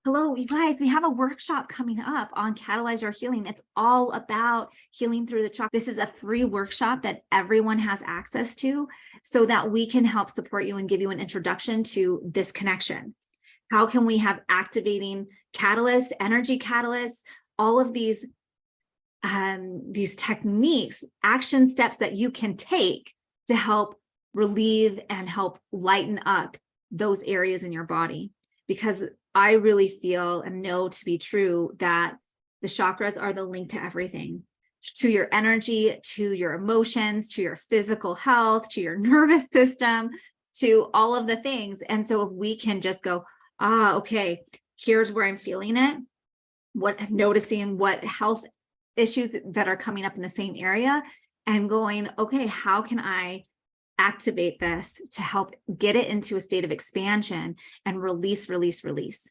Hello, you guys, we have a workshop coming up on Catalyze Your Healing. It's all about healing through the chakras. This is a free workshop that everyone has access to so that we can help support you and give you an introduction to this connection. How can we have activating catalysts, energy catalysts, all of these techniques, action steps that you can take to help relieve and help lighten up those areas in your body. Because I really feel and know to be true that the chakras are the link to everything, to your energy, to your emotions, to your physical health, to your nervous system, to all of the things. And so if we can just go, okay, here's where I'm feeling it, noticing what health issues that are coming up in the same area and going, okay, how can I activate this to help get it into a state of expansion and release, release, release.